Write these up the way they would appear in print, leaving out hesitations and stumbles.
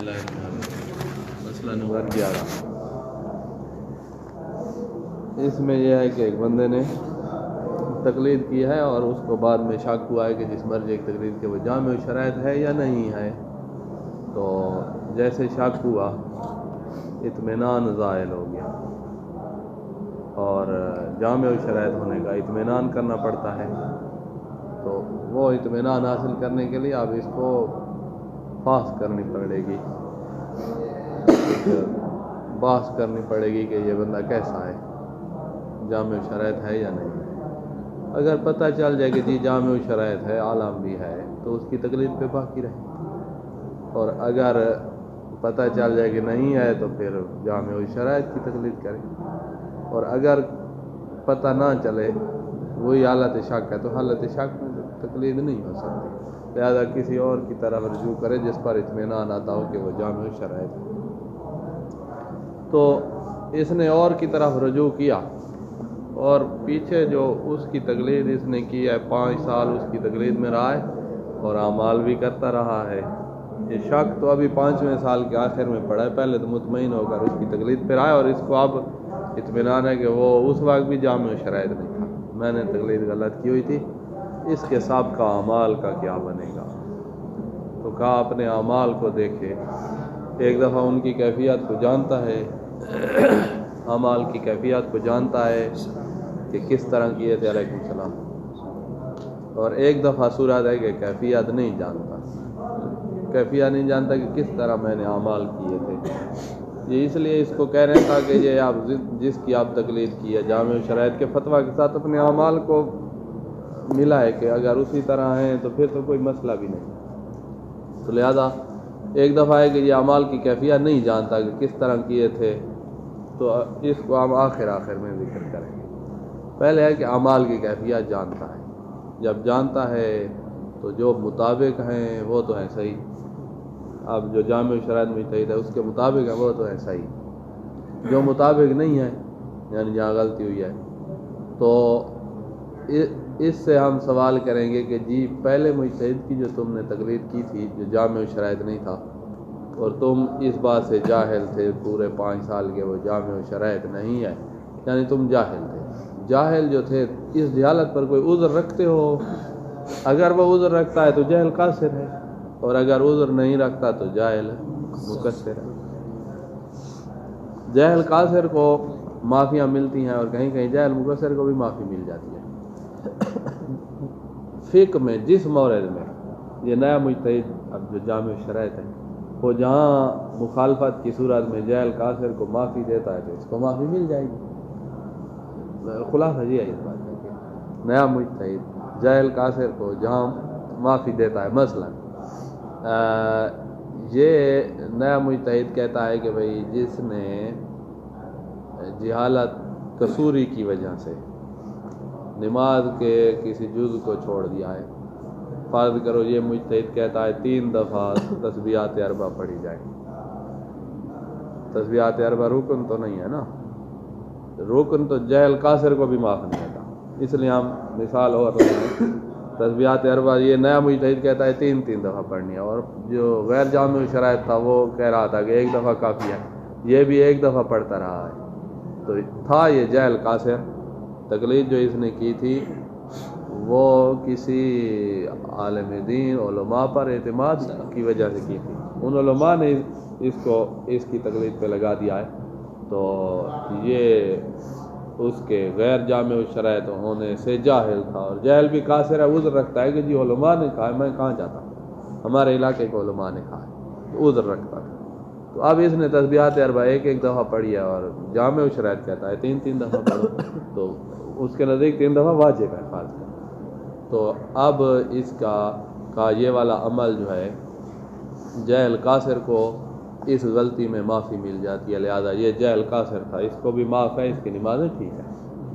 مسئلہ نمبر 11 اس میں یہ ہے کہ ایک بندے نے تقلید کی ہے اور اس کو بعد میں شک ہوا ہے کہ جس مرجع کی تقلید کے وہ جامع شرائط ہے یا نہیں ہے، تو جیسے شک ہوا اطمینان زائل ہو گیا اور جامع شرائط ہونے کا اطمینان کرنا پڑتا ہے، تو وہ اطمینان حاصل کرنے کے لیے اب اس کو بحث کرنی پڑے گی، بحث کرنی پڑے گی کہ یہ بندہ کیسا ہے، جامع شرائط ہے یا نہیں۔ اگر پتہ چل جائے کہ جی جامع شرائط ہے، عالم بھی ہے، تو اس کی تقلید پہ باقی رہے، اور اگر پتہ چل جائے کہ نہیں ہے تو پھر جامع شرائط کی تقلید کرے، اور اگر پتہ نہ چلے وہی حالت شک ہے تو حالت شک میں تقلید نہیں ہو سکتی، لہذا کسی اور کی طرف رجوع کرے جس پر اطمینان آتا ہو کہ وہ جامع شرائط ہے۔ تو اس نے اور کی طرف رجوع کیا اور پیچھے جو اس کی تقلید اس نے کی ہے 5 سال اس کی تقلید میں رہا ہے اور اعمال بھی کرتا رہا ہے، یہ شک تو ابھی 5ویں سال کے آخر میں پڑا ہے، پہلے تو مطمئن ہو کر اس کی تقلید پہ رہا ہے اور اس کو اب اطمینان ہے کہ وہ اس وقت بھی جامع شرائط نہیں تھا، میں نے تقلید غلط کی ہوئی تھی، اس کے سابقہ اعمال کا کیا بنے گا؟ تو کہا اپنے اعمال کو دیکھے، ایک دفعہ ان کی کیفیت کو جانتا ہے، اعمال کی کیفیت کو جانتا ہے کہ کس طرح کیے تھے، علیکم السلام، اور ایک دفعہ صورت ہے کہ کیفیت نہیں جانتا، کیفیت نہیں جانتا کہ کس طرح میں نے اعمال کیے تھے۔ یہ اس لیے اس کو کہہ رہے تھا کہ یہ آپ جس کی آپ تقلید کی ہے جامع شرائط کے فتویٰ کے ساتھ اپنے اعمال کو ملا ہے کہ اگر اسی طرح ہیں تو پھر تو کوئی مسئلہ بھی نہیں، تو لہذا ایک دفعہ ہے کہ یہ اعمال کی کیفیت نہیں جانتا کہ کس طرح کیے تھے، تو اس کو ہم آخر میں ذکر کریں گے۔ پہلے ہے کہ اعمال کی کیفیت جانتا ہے، جب جانتا ہے تو جو مطابق ہیں وہ تو ہے صحیح، اب جو جامع شرائط مجتہد ہے اس کے مطابق ہے وہ تو ہے صحیح، جو مطابق نہیں ہے یعنی جہاں غلطی ہوئی ہے تو اس سے ہم سوال کریں گے کہ جی پہلے مجتہد کی جو تم نے تقلید کی تھی جو جامع شرائط نہیں تھا اور تم اس بات سے جاہل تھے پورے 5 سال کے وہ جامع شرائط نہیں ہے، یعنی تم جاہل تھے، جاہل جو تھے اس جہالت پر کوئی عذر رکھتے ہو؟ اگر وہ عذر رکھتا ہے تو جاہل قاصر ہے، اور اگر عذر نہیں رکھتا تو جاہل مقصر ہے۔ جاہل قاصر کو معافیاں ملتی ہیں اور کہیں کہیں جاہل مقصر کو بھی معافی مل جاتی ہے۔ فقہ میں جس مورد میں یہ نیا مجتہد اب جو جامع شرائط ہے وہ جہاں مخالفت کی صورت میں جاہل قاصر کو معافی دیتا ہے تو اس کو معافی مل جائے گی، خلاصہ یہ ہے اس بات کا کہ نیا مجتہد جاہل قاصر کو جہاں معافی دیتا ہے، مثلا یہ نیا مجتہد کہتا ہے کہ بھئی جس نے جہالت قصوری کی وجہ سے نماز کے کسی جز کو چھوڑ دیا ہے، فرض کرو یہ مجتہد کہتا ہے 3 دفعہ تسبیحات اربع پڑھی جائے، تسبیحات اربع رکن تو نہیں ہے نا، رکن تو جاہل قاصر کو بھی معاف نہیں ہوتا، اس لیے ہم مثال اور تسبیحات اربع یہ نیا مجتہد کہتا ہے 3 دفعہ پڑھنی ہے، اور جو غیر جامع شرائط تھا وہ کہہ رہا تھا کہ 1 دفعہ کافی ہے، یہ بھی 1 دفعہ پڑھتا رہا ہے، تو تھا یہ جاہل قاصر۔ تقلید جو اس نے کی تھی وہ کسی عالم دین علماء پر اعتماد کی وجہ سے کی تھی، ان علماء نے اس کی تقلید پہ لگا دیا ہے، تو یہ اس کے غیر جامع شرائط ہونے سے جاہل تھا، اور جاہل بھی قاصر ہے، عذر رکھتا ہے کہ جی علماء نے کہا ہے، میں کہاں جاتا ہوں، ہمارے علاقے کے علماء نے کہا ہے، تو عذر رکھتا تھا۔ تو اب اس نے تسبیحات اربع 1 دفعہ پڑھی ہے اور جامع شرائط کہتا ہے 3 دفعہ پڑھو، تو اس کے نزدیک 3 دفعہ واجب ہے فرض کا، تو اب اس کا یہ والا عمل جو ہے جاہل قاصر کو اس غلطی میں معافی مل جاتی ہے، لہذا یہ جاہل قاصر تھا، اس کو بھی معاف ہے، اس کی نمازیں ٹھیک ہے،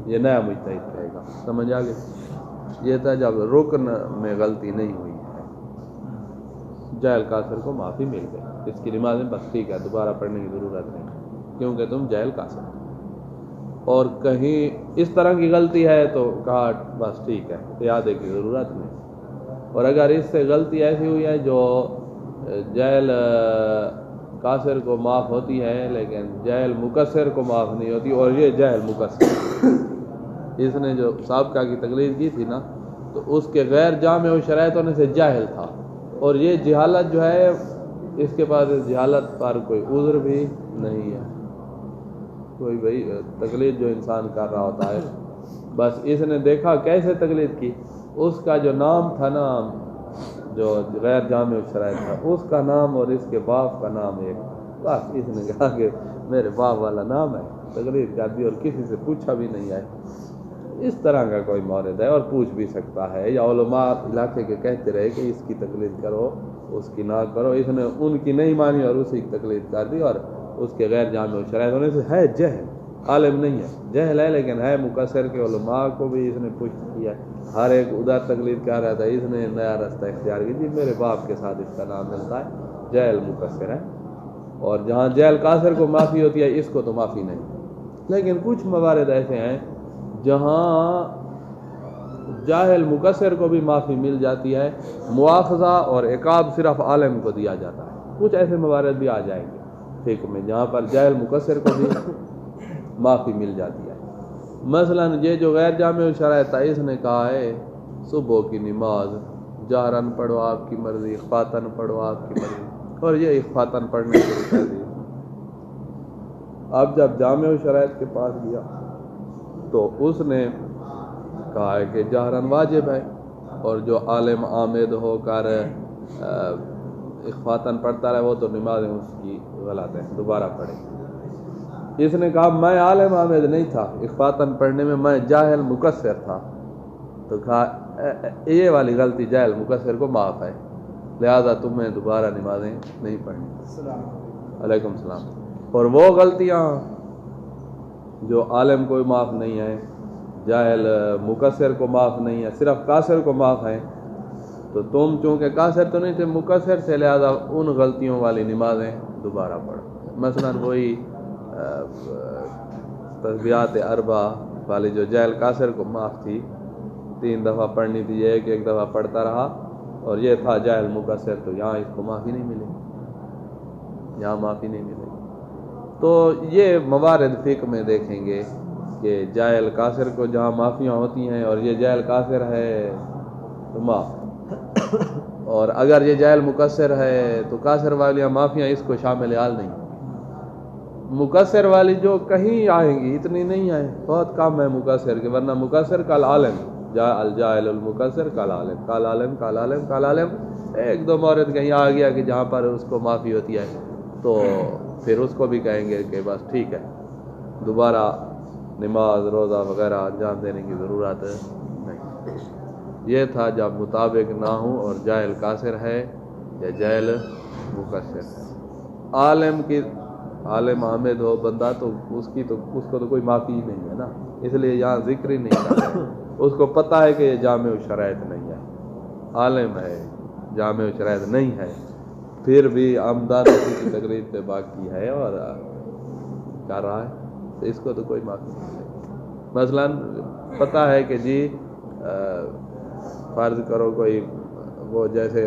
یہ نیا مجتہد کہے گا، سمجھ آگے؟ یہ تھا جب رکن میں غلطی نہیں ہوئی ہے، جاہل قاصر کو معافی مل گئی، اس کی نمازیں بس ٹھیک ہے، دوبارہ پڑھنے کی ضرورت نہیں کیونکہ تم جاہل قاصر ہو، اور کہیں اس طرح کی غلطی ہے تو کہا بس ٹھیک ہے، اعادے کی ضرورت نہیں، اور اگر اس سے غلطی ایسی ہوئی ہے جو جاہل قاصر کو معاف ہوتی ہے لیکن جہل مقصر کو معاف نہیں ہوتی، اور یہ جہل مقصر، اس نے جو سابقہ کی تقلید کی تھی نا تو اس کے غیر جامع و شرائط ہونے سے جاہل تھا، اور یہ جہالت جو ہے اس کے پاس اس جہالت پر کوئی عذر بھی نہیں ہے۔ کوئی بھائی تقلید جو انسان کر رہا ہوتا ہے، بس اس نے دیکھا کیسے تقلید کی، اس کا جو نام تھا نا جو غیر جامع شرائط تھا اس کا نام اور اس کے باپ کا نام ایک، بس اس نے کہا کہ میرے باپ والا نام ہے، تقلید کر دی اور کسی سے پوچھا بھی نہیں ہے۔ اس طرح کا کوئی مورد ہے اور پوچھ بھی سکتا ہے، یا علماء علاقے کے کہتے رہے کہ اس کی تقلید کرو اس کی نہ کرو، اس نے ان کی نہیں مانی اور اسی کی تقلید کر دی، اور اس کے غیر جامع شرائط ہونے سے ہے جہل، عالم نہیں ہے، جہل ہے لیکن ہے مقصر کے علماء کو بھی اس نے پشت کیا، ہر ایک ادھر تقلید کر رہا تھا، اس نے نیا راستہ اختیار کی، جی میرے باپ کے ساتھ اس کا نام ملتا ہے، جہل مقصر ہے، اور جہاں جہل قاصر کو معافی ہوتی ہے اس کو تو معافی نہیں۔ لیکن کچھ موارد ایسے ہیں جہاں جاہل مقصر کو بھی معافی مل جاتی ہے، مواخذہ اور عقاب صرف عالم کو دیا جاتا ہے، کچھ ایسے موارد بھی آ جائیں گے ٹھیک میں جہاں پر جاہل مقصر کو بھی معافی مل جاتی ہے۔ مثلا یہ جو غیر جامع شرائط ہے، اس نے کہا ہے صبح کی نماز جہرن پڑھو آپ کی مرضی، اخفاتن پڑھو آپ کی مرضی، اور یہ اخفاتن پڑھنے شروع کر دی۔ اب جب جامع شرائط کے پاس گیا تو اس نے کہا ہے کہ جہرن واجب ہے، اور جو عالم عامد ہو کر اخفاتن پڑھتا رہے وہ تو نمازیں اس کی غلط ہیں، دوبارہ پڑھے۔ اس نے کہا میں عالم عامد نہیں تھا، اخفاتن پڑھنے میں جاہل مقصر تھا، تو کہا یہ والی غلطی جاہل مقصر کو معاف ہے، لہذا تمہیں دوبارہ نمازیں نہیں پڑھنی۔ علیکم السلام۔ اور وہ غلطیاں جو عالم کو معاف نہیں ہیں، جاہل مقصر کو معاف نہیں ہے، صرف قاصر کو معاف ہیں، تو تم چونکہ قاصر تو نہیں تھے مقصر سے، لہذا ان غلطیوں والی نمازیں دوبارہ پڑھو۔ مثلا وہی تسبیحات اربع والی جو جاہل قاصر کو معاف تھی، 3 دفعہ پڑھنی تھی، یہ ایک دفعہ پڑھتا رہا، اور یہ تھا جاہل مقصر، تو یہاں اس کو معافی نہیں ملے، یہاں معافی نہیں ملے۔ تو یہ موارد فقہ میں دیکھیں گے کہ جاہل قاصر کو جہاں معافیاں ہوتی ہیں اور یہ جاہل قاصر ہے تو معاف، اور اگر یہ جاہل مقصر ہے تو قاصر والی معافیاں اس کو شامل حال نہیں، مقصر والی جو کہیں آئیں گی اتنی نہیں آئیں، بہت کم ہے مقصر کے، ورنہ مقصر کل عالم، الجاہل المقصر کل عالم، کل عالم کل عالم کل عالم، ایک دو مورد کہیں آ گیا کہ جہاں پر اس کو معافی ہوتی ہے تو پھر اس کو بھی کہیں گے کہ بس ٹھیک ہے، دوبارہ نماز روزہ وغیرہ انجام دینے کی ضرورت نہیں۔ یہ تھا جب مطابق نہ ہوں اور جاہل قاصر ہے یا جاہل مقصر ہے۔ عالم عامد ہو بندہ تو اس کو تو کوئی معافی ہی نہیں ہے نا، اس لیے یہاں ذکر ہی نہیں کر رہے، اس کو پتہ ہے کہ یہ جامع شرائط نہیں ہے، عالم ہے جامع شرائط نہیں ہے، پھر بھی عمدہ اسی کی تقلید پہ باقی ہے اور کر رہا ہے، تو اس کو تو کوئی معافی نہیں ہے۔ مثلا پتہ ہے کہ جی فرض کرو کوئی وہ جیسے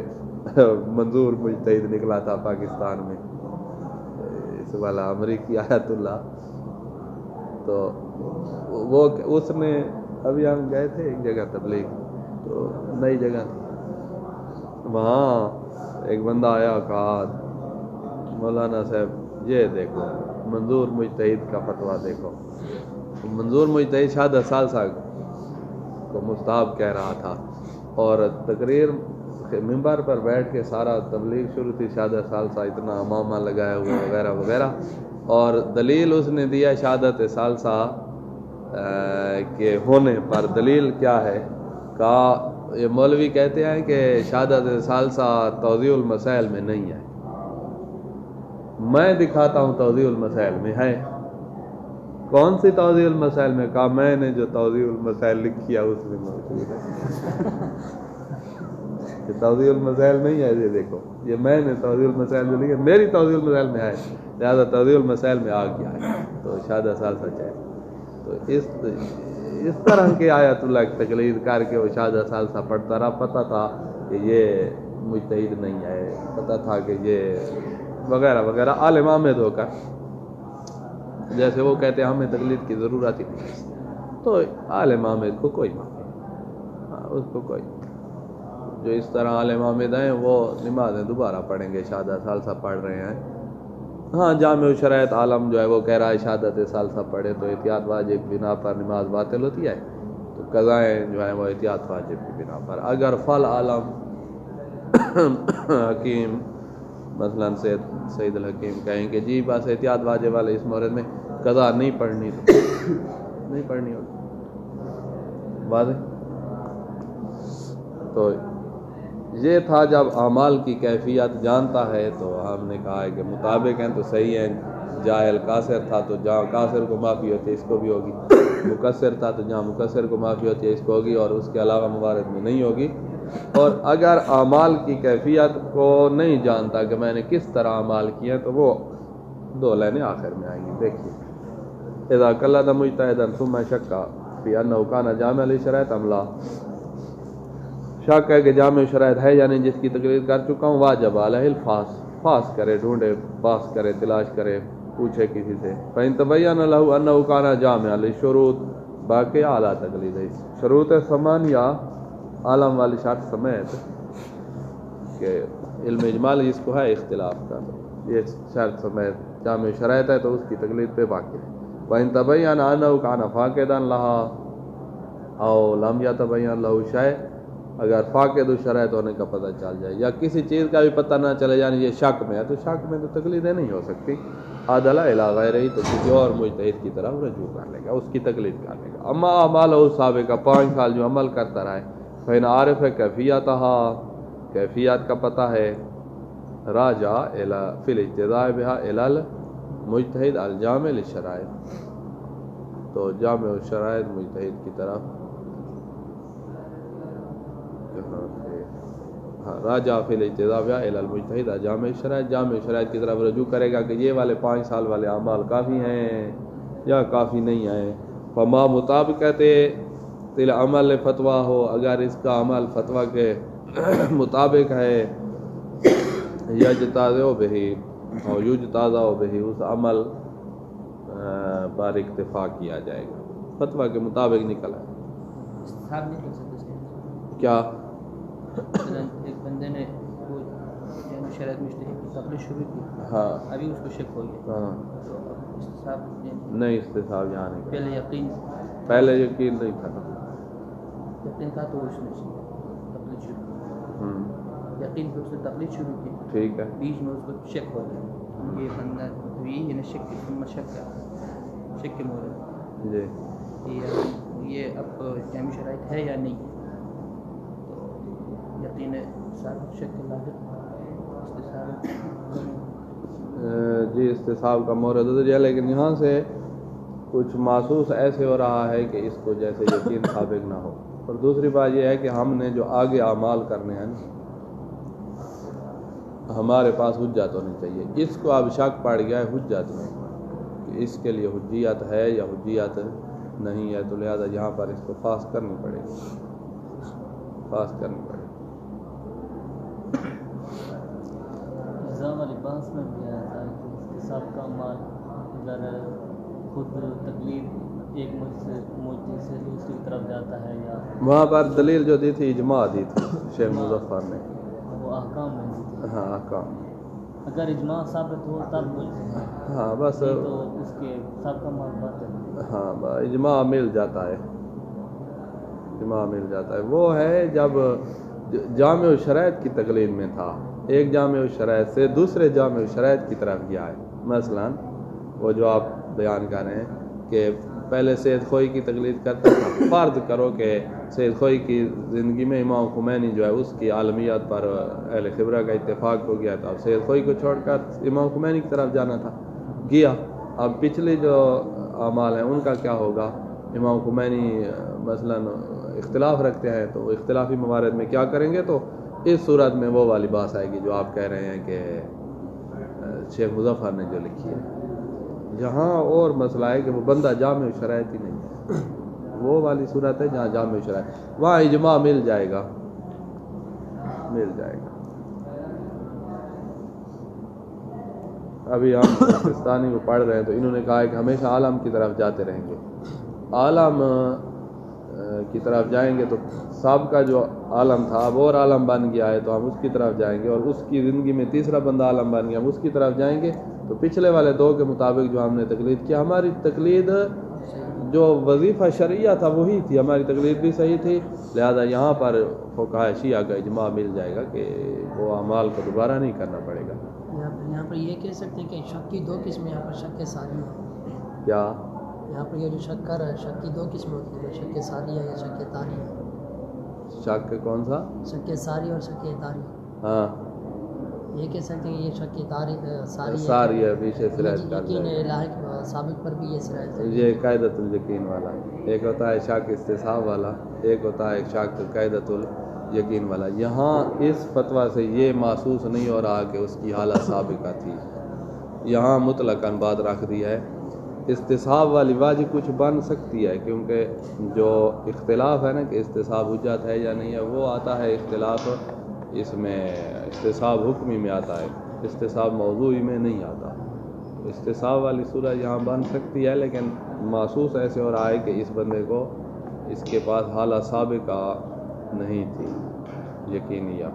منظور مجتہد نکلا تھا پاکستان میں، اس والا امریکی آیت اللہ، تو وہ اس نے ابھی ہم گئے تھے ایک جگہ تبلیغ، تو نئی جگہ تھی، وہاں ایک بندہ آیا، کہا مولانا صاحب یہ دیکھو منظور مجتہد کا فتویٰ دیکھو۔ منظور مجتہد شہادت ثالثہ کو مستحب کہہ رہا تھا، اور تقریر ممبر پر بیٹھ کے سارا تبلیغ شروع تھی، شہادت ثالثہ اتنا امامہ لگایا ہوا وغیرہ وغیرہ، اور دلیل اس نے دیا شہادت ثالثہ کے ہونے پر، دلیل کیا ہے؟ کہا یہ مولوی کہتے ہیں کہ شہادت ثالثہ توضیح المسائل میں نہیں ہے، میں دکھاتا ہوں توضیح المسائل میں ہے۔ کون سی توضیح المسائل میں؟ کہا میں نے جو توضیح المسائل لکھی ہے اس میں موجود ہے۔ کہ توضیح المسائل نہیں ہے، یہ دیکھو یہ میں نے توضیح المسائل جو لکھی میری توضیح المسائل میں ہے، لہٰذا توضیح المسائل میں آ گیا ہے، تو شہادت ثالثہ چاہے۔ تو اس طرح کے آیت اللہ کی تقلید کر کے وہ شہادت ثالثہ پڑھتا رہا، پتہ تھا کہ یہ مجتہد نہیں ہے، پتہ تھا کہ یہ وغیرہ وغیرہ عالمہ میں دھو کر، جیسے وہ کہتے ہیں ہمیں تقلید کی ضرورت ہی نہیں، تو عالم عامد کو کوئی معافی، اس کو کوئی، جو اس طرح عالم عامد ہیں وہ نمازیں دوبارہ پڑھیں گے، شہادت ثالثہ پڑھ رہے ہیں، ہاں جامع شرائط عالم جو ہے وہ کہہ رہا ہے شہادت ثالثہ پڑھے تو احتیاط واجب بنا پر نماز باطل ہوتی ہے، تو قضائیں جو ہے وہ احتیاط واجب کی بنا پر، اگر فل عالم حکیم مثلا سید الحکیم کہیں کہ جی بس احتیاط واجب والے اس مورد میں قضا نہیں پڑھنی تو نہیں پڑھنی ہوگی، واضح۔ تو یہ تھا جب اعمال کی کیفیت جانتا ہے تو ہم نے کہا ہے کہ مطابق ہیں تو صحیح ہیں، جاہل قاصر تھا تو جہاں قاصر کو معافی ہوتی ہے اس کو بھی ہوگی، مقصر تھا تو جہاں مقصر کو معافی ہوتی ہے اس کو ہوگی، اور اس کے علاوہ موارد میں نہیں ہوگی۔ اور اگر اعمال کی کیفیت کو نہیں جانتا کہ میں نے کس طرح اعمال کیے تو وہ دو لائنیں آخر میں آئیں گی، دیکھیے اذا قلد مجتہدا ثم شک فی انہ کان جامع للشرائط ام لا، شک ہے کہ جامع شرائط ہے یعنی جس کی تقریر کر چکا ہوں، واجب علیہ الفاس، فاس کرے، ڈھونڈے، پاس کرے، تلاش کرے، پوچھے کسی سے، فإن تبین له انہ کان جامع للشروط، باقی اعلیٰ تقلید ہے، شروط ثمانیہ عالم والی شرط سمیت کہ علم اجمال جس کو ہے اختلاف کا، یہ شرط سمیت جامع شرائط ہے تو اس کی تقلید پہ باقی ہے۔ وإن تبین انہ کان فاقدا لها او لم یتبین له شیء، اگر فاقد الشرائط ہونے کا پتہ چل جائے یا کسی چیز کا بھی پتہ نہ چلے یعنی یہ شک میں ہے، تو شک میں تو تقلیدیں نہیں ہو سکتی، عدل الی غیرہ، تو کسی اور مجتہد کی طرف رجوع کر لے گا، اس کی تقلید کر لے گا۔ اما اعمالہ السابقہ، 5 سال جو عمل کرتا رہا ہے، فإن عارف کیفیتہا، کیفیت کا پتہ ہے، راجع الی فی الاجتزاء بہا الی المجتہد الجامع للشرائط، تو جامع الشرائط مجتہد کی طرف، راجع فی الاجتزاء بہا الی المجتہد الجامع للشرائط، جامع شرائط کی طرف رجوع کرے گا کہ یہ والے 5 سال والے اعمال کافی ہیں یا کافی نہیں ہیں۔ فما مطابقت العمل فتویٰ ہو، اگر اس کا عمل فتویٰ کے مطابق ہے، یجتازع بہی اور یجتازع بہی، اس عمل پر اکتفا کیا جائے گا، فتویٰ کے مطابق نکلا ہے۔ استحاب نہیں کر سکتے اس کے کیا ایک بندے نے جامع شرائط مجتہد کی تقلید شروع کی، ہاں ابھی اس کو شک ہو گیا، ہاں تو اب استصحاب نہیں، استصحاب یہاں نہیں، پہلے یقین پہلے یقین نہیں تھا، یقین تھا تو اس نے تقلید شروع کی، یقین پہ اس نے تقلید شروع کی، ٹھیک ہے، بیچ میں اس کو شک ہو گیا، یہ بندہ یہ شک کی ثم شک کا شک کے مورد جی یہ اب جامع شرائط ہے یا نہیں، تو یقین صاحب شک کے لازم استصحاب جی استصحاب کا مورد ہے، لیکن یہاں سے کچھ محسوس ایسے ہو رہا ہے کہ اس کو جیسے یقین ثابت نہ ہو، اور دوسری بات یہ ہے کہ ہم نے جو آگے اعمال کرنے ہیں ہمارے پاس حجت ہونی چاہیے، اس کو اب شک پڑ گیا ہے حجت میں کہ اس کے لیے حجیت ہے یا حجیت نہیں ہے، تو لہذا یہاں پر اس کو فاس کرنی پڑے گی، فاس کرنی پڑے گی۔ نظام لباس میں بھی آیا تھا کہ استصحاب کا مال اگر خود تقلید ایک مجتہد سے دوسری طرف جاتا ہے، یا وہاں پر دلیل جو دی تھی اجماع دی تھی شیخ مظفر نے، وہ احکام میں دی تھی، ہاں احکام، اگر اجماع ثابت ہو تب مجتہد، ہاں بس تو اس کے سب کا مال باطل، ہاں اجماع مل جاتا ہے، اجماع مل جاتا ہے، وہ ہے جب جامع الشرائط کی تقلید میں تھا، ایک جامع الشرائط سے دوسرے جامع الشرائط کی طرف گیا ہے، مثلا وہ جو آپ بیان کر رہے ہیں کہ پہلے سید خوئی کی تقلید کرتا تھا، فرض کرو کہ سید خوئی کی زندگی میں امام خمینی جو ہے اس کی عالمیت پر اہل خبرہ کا اتفاق ہو گیا تھا، اب سید خوئی کو چھوڑ کر امام خمینی کی طرف جانا تھا، گیا، اب پچھلے جو اعمال ہیں ان کا کیا ہوگا، امام خمینی مثلا اختلاف رکھتے ہیں تو اختلافی موارد میں کیا کریں گے، تو اس صورت میں وہ والی بات آئے گی جو آپ کہہ رہے ہیں کہ شیخ مظفر نے جو لکھی ہے، جہاں اور مسئلہ ہے کہ وہ بندہ جامع شرائط ہی نہیں ہے، وہ والی صورت ہے جہاں جامع شرائط، وہاں اجماع مل جائے گا، مل جائے گا۔ ابھی ہم پاکستانی کو پڑھ رہے ہیں تو انہوں نے کہا ہے کہ ہمیشہ عالم کی طرف جاتے رہیں گے. عالم کی طرف جائیں گے تو سابقہ جو عالم تھا اب اور عالم بن گیا ہے تو ہم اس کی طرف جائیں گے, اور اس کی زندگی میں تیسرا بندہ عالم بن گیا, ہم اس کی طرف جائیں گے. تو پچھلے والے دو کے مطابق جو ہم نے تقلید کیا, ہماری تقلید جو وظیفہ شرعیہ تھا وہی تھی, ہماری تقلید بھی صحیح تھی. لہذا یہاں پر فقہاء شیعہ کا اجماع مل جائے گا کہ وہ اعمال کو دوبارہ نہیں کرنا پڑے گا. یہاں پر یہ کہہ سکتے ہیں کہ شک کی دو قسمیں, یہاں پر شک ساری ہے. کیا یہاں پر یہ جو شک کر رہا ہے شک کی دو قسمیں ہوتی ہیں, شک ساری ہے یا شک تاری ہے. شک کون سا؟ شک ساری اور شک تاری. ہاں یہ کہہ سکتے ہیں کہ یہ شک تاری ساری ہے, پیچھے سرایت کر یقین لاحق سابق پر بھی یہ سرایت ہے. یہ قاعدۃ الیقین والا, ایک ہوتا ہے شک استصحاب والا, ایک ہوتا ہے شک قاعدۃ الیقین والا. یہاں اس فتویٰ سے یہ محسوس نہیں ہو رہا کہ اس کی حالت سابقہ تھی, یہاں مطلقاً بات رکھ دی ہے. استصحاب والی واجب کچھ بن سکتی ہے کیونکہ جو اختلاف ہے نا کہ استصحاب حجت ہے یا نہیں ہے, وہ آتا ہے اختلاف اس میں استصحاب حکمی میں آتا ہے, استصحاب موضوعی میں نہیں آتا. استصحاب والی صورت یہاں بن سکتی ہے, لیکن محسوس ایسے ہو رہا ہے کہ اس بندے کو اس کے پاس حالت سابقہ نہیں تھی یقینیہ,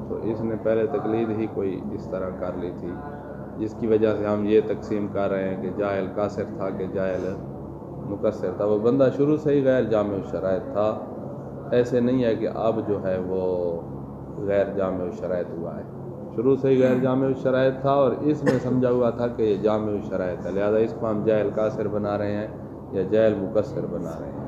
تو اس نے پہلے تقلید ہی کوئی اس طرح کر لی تھی, جس کی وجہ سے ہم یہ تقسیم کر رہے ہیں کہ جاہل قاصر تھا کہ جاہل مقصر تھا. وہ بندہ شروع سے ہی غیر جامع الشرائط تھا, ایسے نہیں ہے کہ اب جو ہے وہ غیر جامع الشرائط ہوا ہے. شروع سے ہی غیر جامع الشرائط تھا اور اس میں سمجھا ہوا تھا کہ یہ جامع الشرائط ہے, لہذا اس کو ہم جاہل قاصر بنا رہے ہیں یا جاہل مقصر بنا رہے ہیں,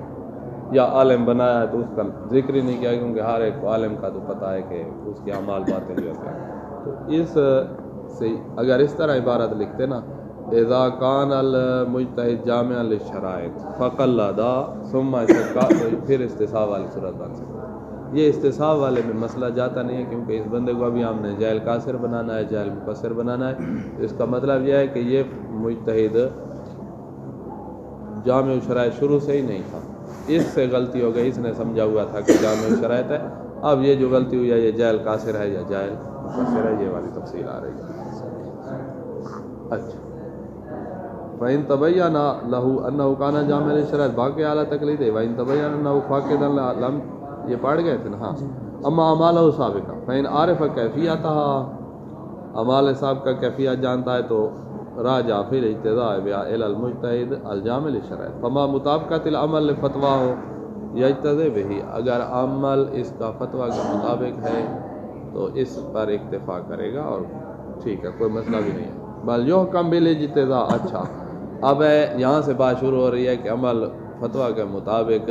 یا عالم بنایا ہے تو اس کا ذکر ہی نہیں کیا کیونکہ ہر ایک کو عالم کا تو پتہ ہے کہ اس کے اعمال باطل ہوتے ہیں. تو اس سے اگر اس طرح عبارت لکھتے نا, اذا کان المجتہد جامعا للشرائط فقلدا ثم شکا, تو پھر استصحاب والی صورت بن سکتی. یہ استصحاب والے میں مسئلہ جاتا نہیں ہے کیونکہ اس بندے کو ابھی ہم نے جاہل قاصر بنانا ہے, جاہل مقصر بنانا ہے. اس کا مطلب یہ ہے کہ یہ مجتہد جامع الشرائط شروع سے ہی نہیں تھا, اس سے غلطی ہو گئی, اس نے سمجھا ہوا تھا کہ جامع الشرائط ہے. اب یہ جو غلطی ہوئی ہے یہ جاہل قاصر ہے یا جاہل مقصر ہے, یہ والی تفصیل آ رہی ہے. اچھا, فَإِن تَبَيَّنَ لَهُ أَنَّهُ كَانَ جَامِعًا لِلشَّرَائِطِ باقی اعلیٰ تقلید ہے. وَإِن تَبَيَّنَ أَنَّهُ فَاقِدًا لَمْ, یہ پڑھ گئے تھے نا. ہاں, اما اعمالہ سابقہ فَإِن عَرِفَ کیفیتها, اعمال سابقہ کیفیت جانتا ہے تو راجع فی الاجتزاء بها إلى المجتہد الجامع للشرائط. فما مطابقت العمل لفتواه یجتزی به, اگر عمل اس کا فتویٰ کے مطابق ہے تو اس پر اکتفا کرے گا اور ٹھیک ہے, کوئی مسئلہ بھی نہیں ہے. بل یحکم بالاجتزاء. اچھا, اب یہاں سے بات شروع ہو رہی ہے کہ عمل فتویٰ کے مطابق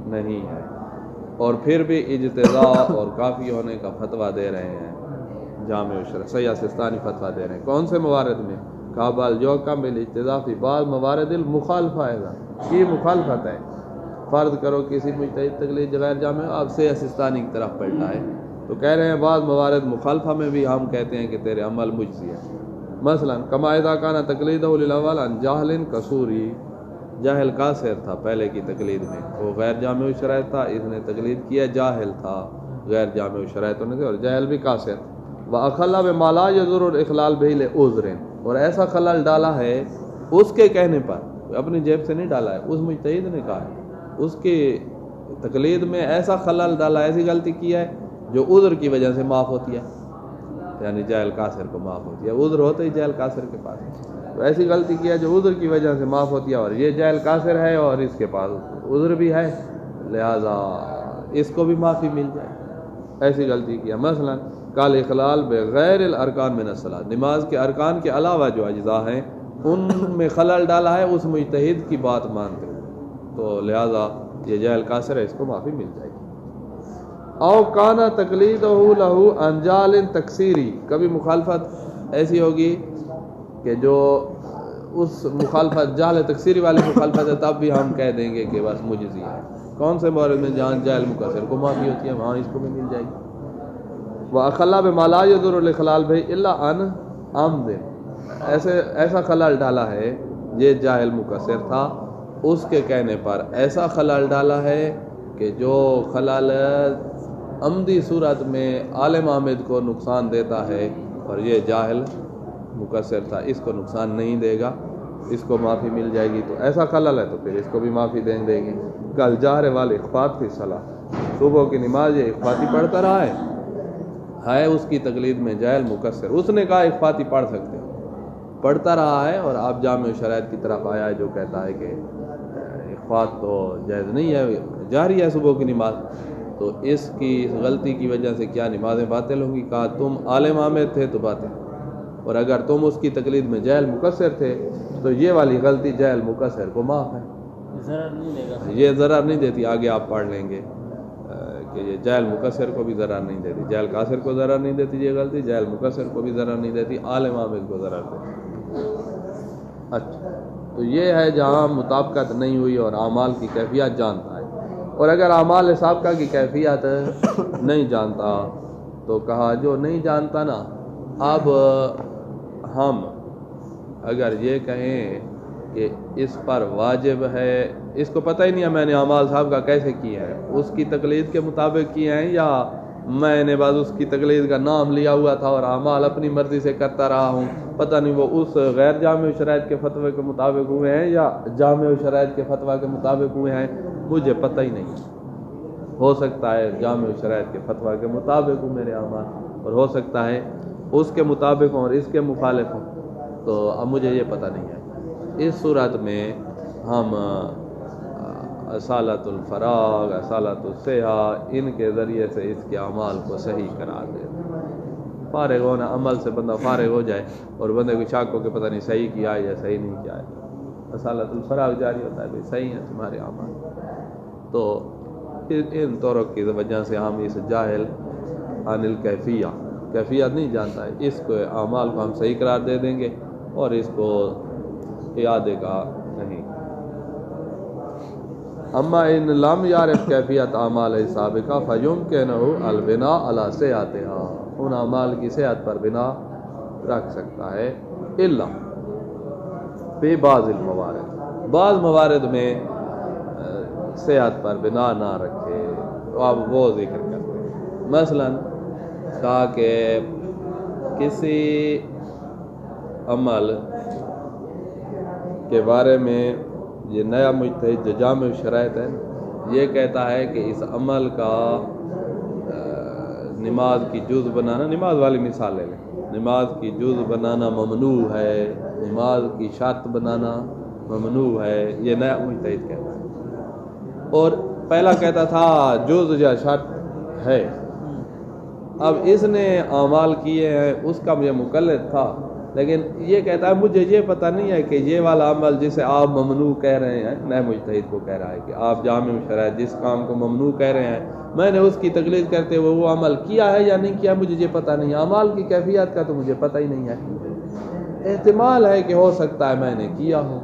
نہیں ہے اور پھر بھی اجتزاء اور کافی ہونے کا فتویٰ دے رہے ہیں جامع الشرائط. سیاح سستانی فتویٰ دے رہے ہیں کون سے موارد میں؟ کہا بل یحکم بالاجتزاء فی بعض موارد المخالفہ ہے, یہ مخالفت ہے. فرض کرو کسی مجتہد تقلید غیر جامع, آپ سیاح سستانی کی طرف پلٹا ہے تو کہہ رہے ہیں بعض موارد مخالفہ میں بھی ہم کہتے ہیں کہ تیرے عمل مجزی ہے. مثلا کما اذا کان تقلیدہ للاول عن جاہل قصوری, جاہل قاصر تھا پہلے کی تقلید میں, وہ غیر جامع الشرائط تھا, اس نے تقلید کیا, جاہل تھا غیر جامع الشرائط ہونے سے, اور جاہل بھی قاصر. واخلا بما لا یضر الاخلال به لعذر, اور ایسا خلل ڈالا ہے اس کے کہنے پر, اپنی جیب سے نہیں ڈالا ہے, اس مجتہد نے کہا ہے, اس کی تقلید میں ایسا خلل ڈالا, ایسی غلطی کی ہے جو عذر کی وجہ سے معاف ہوتی ہے, یعنی جاہل قاصر کو معاف ہوتی ہے, عذر ہوتا ہی جاہل قاصر کے پاس, تو ایسی غلطی کیا جو عذر کی وجہ سے معاف ہوتی ہے, اور یہ جاہل قاصر ہے اور اس کے پاس عذر بھی ہے, لہذا اس کو بھی معافی مل جائے. ایسی غلطی کیا. مثلا کال اخلال بغیر الارکان من الصلاۃ, نماز کے ارکان کے علاوہ جو اجزاء ہیں ان میں خلل ڈالا ہے اس مجتہد کی بات مانتے ہوئے, تو لہذا یہ جاہل قاصر ہے, اس کو معافی مل جائے گی. او کانا تقلیدہ لہو انجال تکسیری, کبھی مخالفت ایسی ہوگی کہ جو اس مخالفت جہل تکسیری والی مخالفت ہے, تب بھی ہم کہہ دیں گے کہ بس مجزی ہے. کون سے مورد میں جہاں جاہل مقصر کو معافی ہوتی ہے وہاں اس کو بھی مل جائے گی. وَأَخَلَّ بِمَا لَا يَضُرُّ الْإِخْلَالُ بِهِ إِلَّا عَنْ عَمْدٍ, ایسا خلل ڈالا ہے, یہ جاہل مقصر تھا, اس کے کہنے پر ایسا خلل ڈالا ہے کہ جو خلل عمدی صورت میں عالم عامد کو نقصان دیتا ہے اور یہ جاہل مقصر تھا، اس کو نقصان نہیں دے گا، اس کو معافی مل جائے گی، تو ایسا خلل ہے تو پھر اس کو بھی معافی دیں گے۔ کل جاہر والے اخفاط کی صلاح، صبح کی نماز یہ اخفاطی پڑھتا رہا ہے اس کی تقلید میں جاہل مقصر، اس نے کہا اخفاطی پڑھ سکتے ہو، پڑھتا رہا ہے اور آپ جامع شرائط کی طرف آیا ہے جو کہتا ہے کہ اخفاط تو جائز نہیں ہے، جاری ہے صبح کی نماز، تو اس کی غلطی کی وجہ سے کیا نمازیں باطل ہوں گی؟ کہا تم عالم عامد تھے تو باطل، اور اگر تم اس کی تقلید میں جاہل مقصر تھے تو یہ والی غلطی جاہل مقصر کو معاف ہے، ضرر نہیں دے گا، یہ ضرر نہیں دیتی۔ آگے آپ پڑھ لیں گے کہ یہ جاہل مقصر کو بھی ضرر نہیں دیتی، جاہل قاصر کو ضرر نہیں دیتی یہ غلطی، جاہل مقصر کو بھی ضرر نہیں دیتی، عالم عامد کو ضرر دیتی۔ اچھا، تو یہ ہے جہاں مطابقت نہیں ہوئی اور اعمال کی کیفیت جانتا ہے، اور اگر اعمال سابقہ کی کیفیت نہیں جانتا تو کہا جو نہیں جانتا نا، اب ہم اگر یہ کہیں کہ اس پر واجب ہے، اس کو پتہ ہی نہیں ہے میں نے اعمال سابقہ کیسے کیے ہیں، اس کی تقلید کے مطابق کیے ہیں یا میں نے بعض اس کی تقلید کا نام لیا ہوا تھا اور اعمال اپنی مرضی سے کرتا رہا ہوں، پتہ نہیں وہ اس غیر جامع شرائط کے فتوے کے مطابق ہوئے ہیں یا جامع شرائط کے فتویٰ کے مطابق ہوئے ہیں، مجھے پتہ ہی نہیں۔ ہو سکتا ہے جامع شرائط کے فتویٰ کے مطابق ہوں میرے اعمال، اور ہو سکتا ہے اس کے مطابق ہوں اور اس کے مخالف ہوں، تو اب مجھے یہ پتہ نہیں ہے۔ اس صورت میں ہم اصالت الفراغ، اصالت الصحہ، ان کے ذریعے سے اس کے اعمال کو صحیح قرار دے دیں۔ فارغ ہونا، عمل سے بندہ فارغ ہو جائے اور بندے کو شک ہو کہ پتہ نہیں صحیح کیا ہے یا صحیح نہیں کیا ہے، اصالت الفراغ جاری ہوتا ہے بھائی صحیح ہیں تمہارے اعمال۔ تو ان طرق کی وجہ سے ہم اس جاہل عن الکیفیہ، کیفیت نہیں جانتا ہے، اس کو اعمال کو ہم صحیح قرار دے دیں گے اور اس کو اعادے کا نہیں۔ اما ان لم یعرف کیفیت اعمال سابقہ فیمکنہ البناء علی صحتها، ان اعمال کی صحت پر بنا رکھ سکتا ہے، الا فی بعض الموارد، بعض موارد میں صحت پر بنا نہ رکھے، تو آپ وہ ذکر کرتے ہیں۔ مثلا کہا کہ کسی عمل کے بارے میں یہ نیا مجتہد جو جامع شرائط ہے یہ کہتا ہے کہ اس عمل کا نماز کی جز بنانا، نماز والی مثال لے لیں، نماز کی جز بنانا ممنوع ہے، نماز کی شرط بنانا ممنوع ہے، یہ نیا مجتہد کہتا ہے، اور پہلا کہتا تھا جز یا شرط ہے۔ اب اس نے اعمال کیے ہیں، اس کا یہ مقلد تھا، لیکن یہ کہتا ہے مجھے یہ پتہ نہیں ہے کہ یہ والا عمل جسے آپ ممنوع کہہ رہے ہیں، نئے مجتہد کو کہہ رہا ہے کہ آپ جامع شرائط جس کام کو ممنوع کہہ رہے ہیں میں نے اس کی تقلید کرتے ہوئے وہ عمل کیا ہے یا نہیں کیا مجھے یہ پتہ نہیں، اعمال کی کیفیت کا تو مجھے پتہ ہی نہیں ہے، احتمال ہے کہ ہو سکتا ہے میں نے کیا ہو،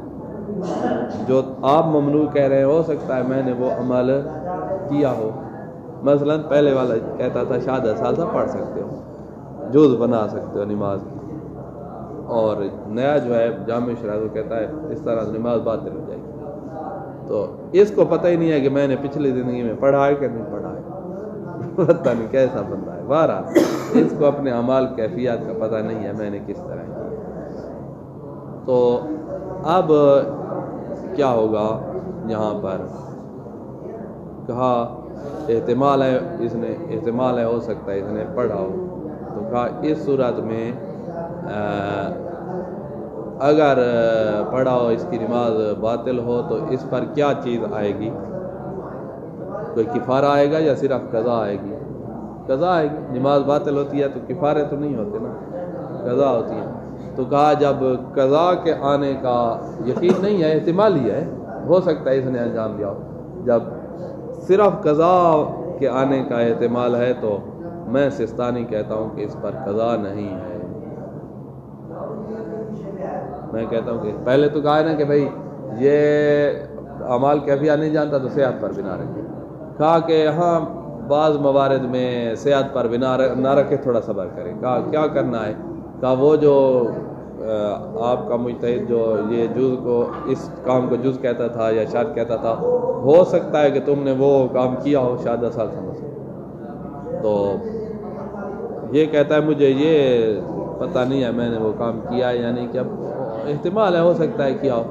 جو آپ ممنوع کہہ رہے ہیں ہو سکتا ہے میں نے وہ عمل کیا ہو۔ مثلا پہلے والا کہتا تھا شہادت ثالثہ پڑھ سکتے ہو، جز بنا سکتے ہو نماز کی، اور نیا جو ہے جامع شرائط وہ کہتا ہے اس طرح نماز باطل ہو جائے گی، تو اس کو پتہ ہی نہیں ہے کہ میں نے پچھلی زندگی میں پڑھا ہے کہ نہیں پڑھا ہے، پتہ نہیں کیسا بندہ ہے، بہرحال اس کو اپنے اعمال کیفیات کا پتہ نہیں ہے میں نے کس طرح کیا۔ تو اب کیا ہوگا یہاں پر؟ کہا احتمال ہے، اس نے احتمال ہے ہو سکتا ہے اس نے پڑھا ہو، تو کہا اس صورت میں اگر پڑھا ہو اس کی نماز باطل ہو تو اس پر کیا چیز آئے گی؟ کوئی کفارہ آئے گا یا صرف قضا آئے گی؟ قضا آئے گی، نماز باطل ہوتی ہے تو کفارے تو نہیں ہوتے نا، قضا ہوتی ہے۔ تو کہا جب قضا کے آنے کا یقین نہیں ہے، احتمال ہی ہے، ہو سکتا ہے اس نے انجام دیا ہو، جب صرف قضا کے آنے کا احتمال ہے تو میں سستانی کہتا ہوں کہ اس پر قضا نہیں ہے۔ میں کہتا ہوں کہ پہلے تو کہا ہے نا کہ بھائی یہ اعمال کیفیہ نہیں جانتا تو صحت پر بنا رکھے، کہا کہ ہاں بعض موارد میں صحت پر بنا نہ رکھے، تھوڑا صبر کرے۔ کہا کیا کرنا ہے؟ کہا وہ جو آپ کا مجتہد جو یہ جز کو اس کام کو جز کہتا تھا یا شرط کہتا تھا، ہو سکتا ہے کہ تم نے وہ کام کیا ہو شہادت ثالثہ سے، تو یہ کہتا ہے مجھے یہ پتہ نہیں ہے میں نے وہ کام کیا ہے یا نہیں کیا، احتمال ہے ہو سکتا ہے کیا ہو،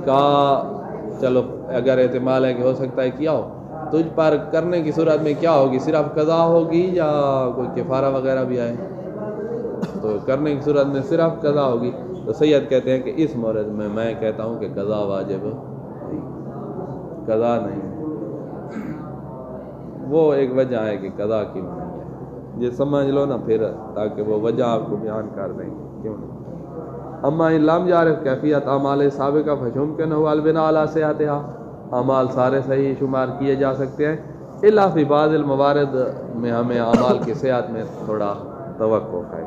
کہا چلو اگر احتمال ہے کہ ہو سکتا ہے کیا ہو، تجھ پر کرنے کی صورت میں کیا ہوگی، صرف قضا ہوگی یا کوئی کفارہ وغیرہ بھی آئے؟ تو کرنے کی صورت میں صرف قضا ہوگی۔ تو سید کہتے ہیں کہ اس مورد میں کہتا ہوں کہ قضا واجب نہیں، قضا نہیں، وہ ایک وجہ ہے کہ قضا کیوں نہیں ہے، یہ سمجھ لو نا پھر، تاکہ وہ وجہ آپ کو بیان کر دیں گے کیوں نہیں۔ اما ان لم یعرف کیفیت اعمال سابقہ فیمکن البناء علی صحتها، اعمال سارے صحیح شمار کیے جا سکتے ہیں، الا فی بعض الموارد میں ہمیں اعمال کی صحت میں تھوڑا توقف ہے،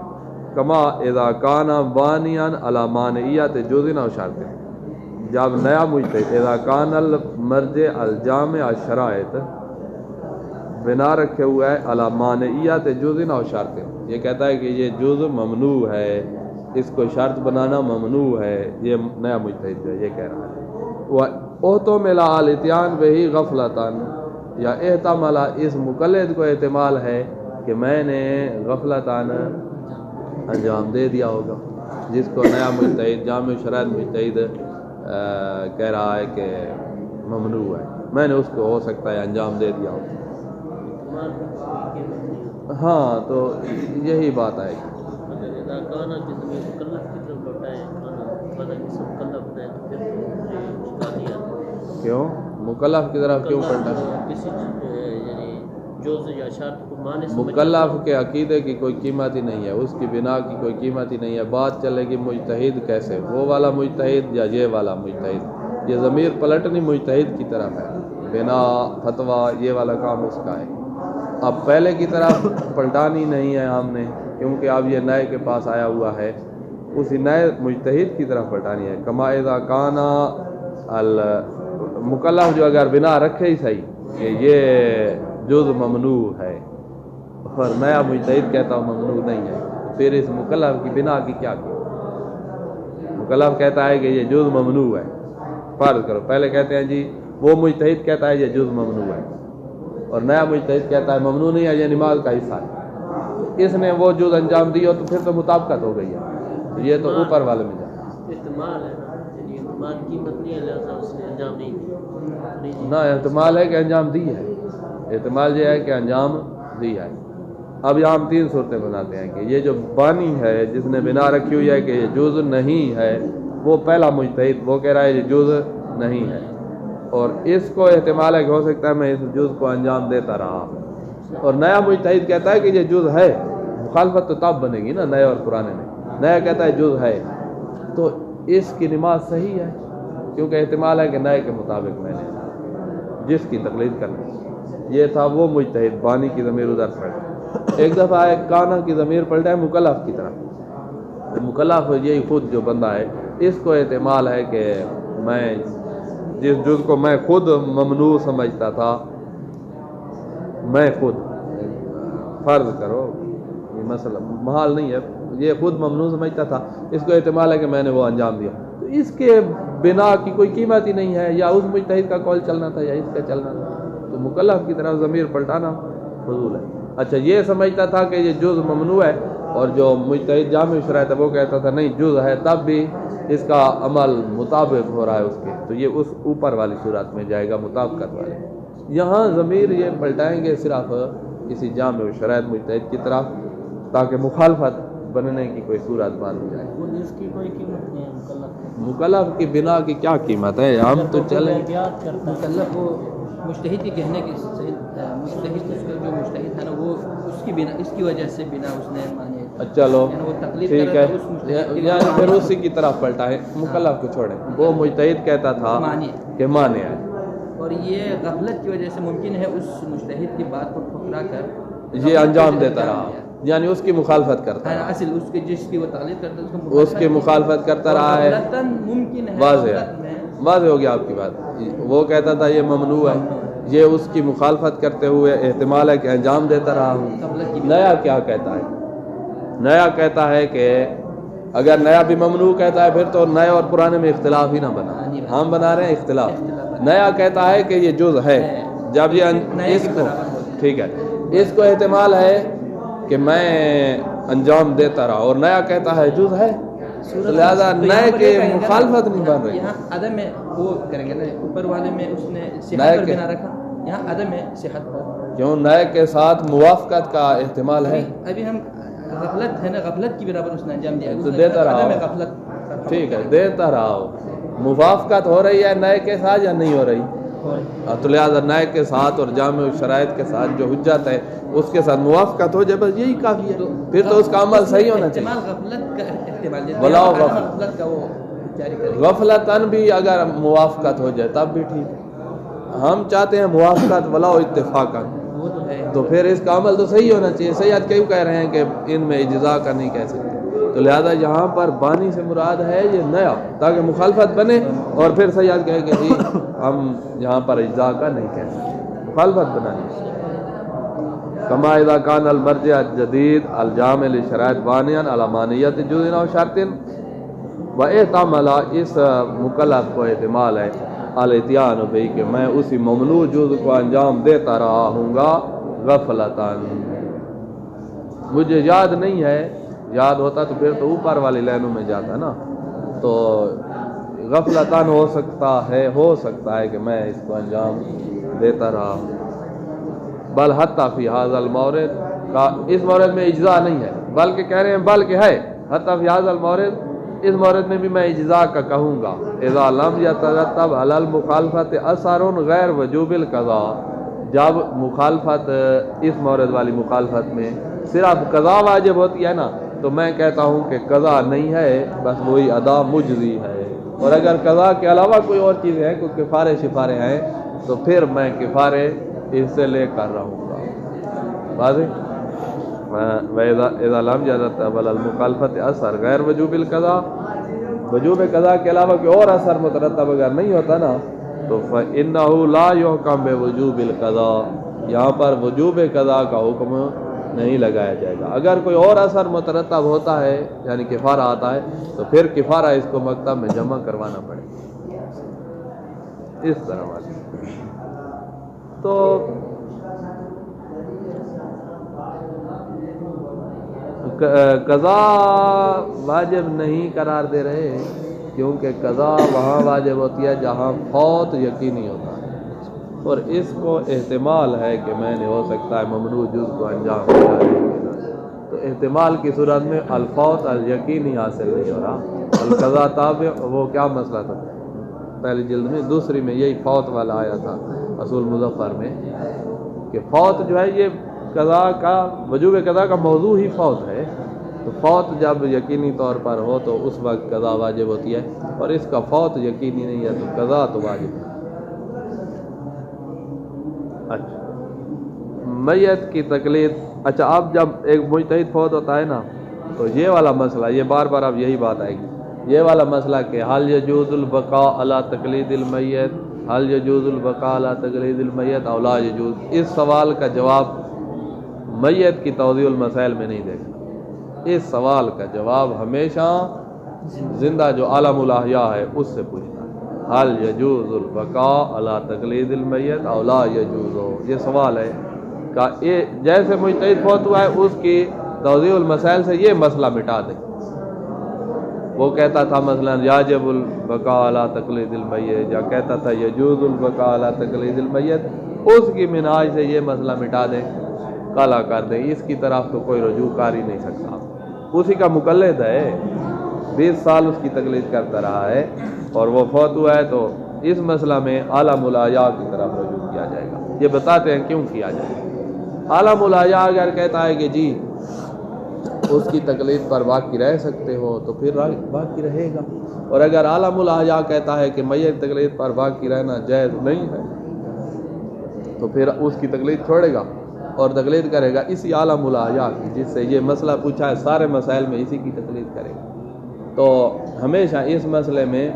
کما اذا کان بانیا علی مانعیت جزء او شرط، جب نیا مجتہد اذا کان المرجع الجامع الشرائط بنا رکھے ہوا ہے علی مانعیت جزء او شرط، یہ کہتا ہے کہ یہ جزء ممنوع ہے، اس کو شرط بنانا ممنوع ہے، یہ نیا مجتہد جو ہے یہ کہہ رہا ہے۔ وَأُحْتُمِلَ عَلَى الْإِتْيَانِ بِهِ غَفْلَةً، یا احتمال اس مقلد کو احتمال ہے کہ میں نے غفلتاً انجام دے دیا ہوگا، جس کو نیا مجتہد جامع شرائط مجتہد کہہ رہا ہے کہ ممنوع ہے، میں نے اس کو ہو سکتا ہے انجام دے دیا ہوگا۔ ہاں تو یہی بات آئے گی۔ کیوں مکلف کی طرف کیوں پلٹا؟ مکلف کے عقیدے کی کوئی قیمت ہی نہیں ہے، اس کی بنا کی کوئی قیمت ہی نہیں ہے، بات چلے گی مجتہد کیسے، وہ والا مجتہد یا یہ والا مجتہد، یہ ضمیر پلٹنی مجتہد کی طرف ہے، بنا فتویٰ یہ والا کام اس کا ہے، اب پہلے کی طرف پلٹانی نہیں ہے ہم نے، کیونکہ اب یہ نئے کے پاس آیا ہوا ہے، اسی نئے مجتہد کی طرف پلٹانی ہے۔ کما اذا کان المکلف جو اگر بنا رکھے ہی صحیح کہ یہ جزء ممنوع ہے اور نیا مجتہد کہتا ہوں ممنوع نہیں ہے، پھر اس مکلف کی بنا کی کیا کی؟ مکلف کہتا ہے کہ یہ جزء ممنوع ہے، فرض کرو پہلے کہتے ہیں جی وہ مجتہد کہتا ہے یہ جزء ممنوع ہے اور نیا مجتہد کہتا ہے ممنوع نہیں ہے، یہ نماز کا حصہ ہے، اس نے وہ جزء انجام دی ہو تو پھر تو مطابقت ہو گئی ہے، یہ تو اوپر والے میں جائے احتمال ہے نا، قیمت نہیں ہے لہذا اس نے انجام نہیں دیا، نہ احتمال ہے کہ انجام دی ہے، احتمال یہ ہے کہ انجام دی ہے۔ اب یہاں ہم تین صورتیں بناتے ہیں کہ یہ جو بانی ہے جس نے بنا رکھی ہوئی ہے کہ یہ جزء نہیں ہے، وہ پہلا مجتہد وہ کہہ رہا ہے یہ جزء نہیں ہے، اور اس کو احتمال ہے کہ ہو سکتا ہے میں اس جزء کو انجام دیتا رہا، اور نیا مجتہد کہتا ہے کہ یہ جزء ہے، مخالفت تو تب بنے گی نا نئے اور پرانے میں، نیا کہتا ہے جزء ہے، تو اس کی نماز صحیح ہے کیونکہ احتمال ہے کہ نئے کے مطابق میں نے جس کی تقلید کرنی، یہ تھا وہ مجتہد بانی کی ضمیر ادھر پلٹ، ایک دفعہ ایک کانا کی ضمیر پلٹا ہے مکلف کی طرف، مکلف یہی خود جو بندہ ہے اس کو احتمال ہے کہ میں جس جز کو میں خود ممنوع سمجھتا تھا، میں خود فرض کرو یہ مسئلہ محال نہیں ہے، یہ خود ممنوع سمجھتا تھا، اس کو احتمال ہے کہ میں نے وہ انجام دیا، تو اس کے بنا کی کوئی قیمت ہی نہیں ہے، یا اس مجتہد کا قول چلنا تھا یا اس کا چلنا تھا، تو مکلف کی طرف ضمیر پلٹانا فضول ہے۔ اچھا یہ سمجھتا تھا کہ یہ جز ممنوع ہے، اور جو مجتہد جامع شرائط ہے وہ کہتا تھا نہیں جز ہے، تب بھی اس کا عمل مطابق ہو رہا ہے اس کے، تو یہ اس اوپر والی صورت میں جائے گا مطابقت والے۔ یہاں ضمیر یہ پلٹائیں گے صرف کسی جامع شرائط مجتہد کی طرف تاکہ مخالفت بننے کی کوئی صورت بن جائے۔ اس کی کوئی قیمت نہیں ہے مکلف کی بنا کی کیا قیمت ہے، ہم تو چلیں مکلف وہ مجتہد کے کہنے کی مجتہد اس کا جو مجتہد ہے نا وہ اس کی بنا اس کی وجہ سے بنا اس نے مانے، چلو وہ تقلید ٹھیک کر ہے، رہا تھا اس مجتہد کے یعنی پھر اسی کی طرف پلٹائیں، مکلف کو چھوڑیں، وہ مجتہد کہتا تھا کہ مانے ہے، اور یہ غفلت کی وجہ سے ممکن ہے اس مجتہد کی بات کو ٹھکرا کر یہ انجام دیتا رہا، یعنی اس کی مخالفت کرتا رہا، اصل اس کے جس کی وہ تقلید کرتا ہے اس کی مخالفت کرتا رہا ہے، ممکن ہے واضح ہو گیا آپ کی بات، وہ کہتا تھا یہ ممنوع ہے، یہ اس کی مخالفت کرتے ہوئے احتمال ہے کہ انجام دیتا رہا ہوں۔ نیا کیا کہتا ہے؟ نیا کہتا ہے کہ اگر نیا بھی ممنوع کہتا ہے پھر تو نئے اور پرانے میں اختلاف ہی نہ بنا، ہم بنا رہے ہیں اختلاف، نیا کہتا ہے کہ یہ جز ہے، جب یہ اس کو ٹھیک ہے، اس کو احتمال ہے کہ میں انجام دیتا رہا اور نیا کہتا ہے جز ہے، تو لہذا نئے کے مخالفت نہیں بن رہی. یہاں عدم میں وہ کریں گے نا، اوپر والے میں اس نے صحت پر بنا رکھا، یہاں عدم ہے صحت پر. کیوں نئے کے ساتھ موافقت کا احتمال ہے؟ ابھی ہم غفلت ہے نا، غفلت کی برابر اس نے انجام دیا تو دیتا رہا عدم غفلت. ٹھیک ہے، دیتا رہا ہو. موافقت ہو رہی ہے نئے کے ساتھ یا نہیں ہو رہی؟ تو لہٰذا نئے کے ساتھ اور جامع شرائط کے ساتھ جو حجت ہے اس کے ساتھ موافقت ہو جائے، بس یہی کافی ہے. پھر تو اس کا عمل صحیح ہونا چاہیے. غفلت کا احتمال بلاؤ غفلت کا وہ جاری کرے. غفلتاً بھی اگر موافقت ہو جائے تب بھی ٹھیک ہے. ہم چاہتے ہیں موافقت ولا اتفاقاً، وہ تو ہے. تو پھر اس کا عمل تو صحیح ہونا چاہیے. سیاد کیوں کہہ رہے ہیں کہ ان میں اجزاء کا نہیں کہہ سکتے؟ تو لہذا یہاں پر بانی سے مراد ہے یہ نیا، تاکہ مخالفت بنے اور پھر سیاد کہے کہ جی ہم یہاں پر اجزاء کا نہیں کہہ سکتے، مخالفت بنانی. کما اذا کان المرجع الجدید الجامع لشرائط بانیاً علی مانیت جزء و شرط و احتمال، اس مکلف کو احتمال ہے الاتیان بی کہ میں اسی ممنوع جزء کو انجام دیتا رہا ہوں گا غفلتاً. مجھے یاد نہیں ہے، یاد ہوتا تو پھر تو اوپر والی لائنوں میں جاتا نا. تو غفلتاً ہو سکتا ہے کہ میں اس کو انجام دیتا رہا. بل حتی فی ھذا المورد کا، اس مورد میں اجزاء نہیں ہے بلکہ کہہ رہے ہیں بلکہ ہے. حتی فی ھذا المورد، اس مورد میں بھی میں اجزاء کا کہوں گا. اذا لم یترتب علی المخالفت اثر غیر وجوب القضاء، جب مخالفت اس مورد والی مخالفت میں صرف قضا واجب ہوتی ہے نا، تو میں کہتا ہوں کہ قضا نہیں ہے، بس وہی ادا مجزی ہے. اور اگر قضا کے علاوہ کوئی اور چیزیں ہیں، کوئی کفارے شفارے ہیں، تو پھر میں کفارے اس سے لے کر رہوں گا. واضح؟ اذا لم یترتب علی المخالفت اثر غیر وجوب القضاء، وجوب قضا کے علاوہ کوئی اور اثر مترتب اگر نہیں ہوتا نا، تو فإنہ لا یحکم بوجوب القضاء، یہاں پر وجوب قضا کا حکم نہیں لگایا جائے گا. اگر کوئی اور اثر مترتب ہوتا ہے یعنی کفارہ آتا ہے، تو پھر کفارہ اس کو مکتب میں جمع کروانا پڑے گا. اس طرح والی تو قضا واجب نہیں قرار دے رہے، کیونکہ قضا وہاں واجب ہوتی ہے جہاں فوت یقینی ہوتا ہے. اور اس کو احتمال ہے کہ میں نے ہو سکتا ہے ممنوع جز کو انجام دیا ہے، تو احتمال کی صورت میں الفوت الیقینی حاصل نہیں ہو رہا. القضا تابع، وہ کیا مسئلہ تھا پہلی جلد میں، دوسری میں یہی فوت والا آیا تھا اصول مظفر میں، کہ فوت جو ہے یہ قضا کا، وجوب قضا کا موضوع ہی فوت ہے. تو فوت جب یقینی طور پر ہو تو اس وقت قضا واجب ہوتی ہے، اور اس کا فوت یقینی نہیں ہے تو قضا تو واجب ہے. اچھا، میت کی تقلید. اچھا، اب جب ایک مجتہد فوت ہوتا ہے نا، تو یہ والا مسئلہ، یہ بار بار اب یہی بات آئے گی، یہ والا مسئلہ کہ حل یجوز البقاء علی تقلید المیت، حل یجوز البقاء علی تقلید المیت او لا یجوز. اس سوال کا جواب میت کی توضیح المسائل میں نہیں دیکھنا. اس سوال کا جواب ہمیشہ زندہ جو عالم الاحیاء ہے اس سے پوچھنا ہے. حل یجوز البقاء علی تقلید المیت او لا یجوز، یہ سوال ہے کہ جیسے مجتہد فوت ہوا ہے اس کی توضیح المسائل سے یہ مسئلہ مٹا دیں. وہ کہتا تھا مثلا یاجب البقاء علی تقلید المیت، یا کہتا تھا یجوز البقاء علی تقلید المیت، اس کی منہاج سے یہ مسئلہ مٹا دیں، کالا کر دیں. اس کی طرف تو کوئی رجوع کر ہی نہیں سکتا. اسی کا مقلد ہے، 20 سال اس کی تقلید کرتا رہا ہے، اور وہ فوت ہوا ہے، تو اس مسئلہ میں عالم الاحیاء کی طرف رجوع کیا جائے گا. یہ بتاتے ہیں کیوں کیا جائے گا. عالم الاحیاء اگر کہتا ہے کہ جی اس کی تقلید پر باقی رہ سکتے ہو تو پھر باقی رہے گا، اور اگر عالم الاحیاء کہتا ہے کہ میت تقلید پر باقی رہنا جائز نہیں ہے تو پھر اس کی تقلید چھوڑے گا اور تقلید کرے گا اسی عالم الاحیاء کی جس سے یہ مسئلہ پوچھا ہے. سارے مسائل میں اسی کی تقلید کرے گا. تو ہمیشہ اس مسئلے میں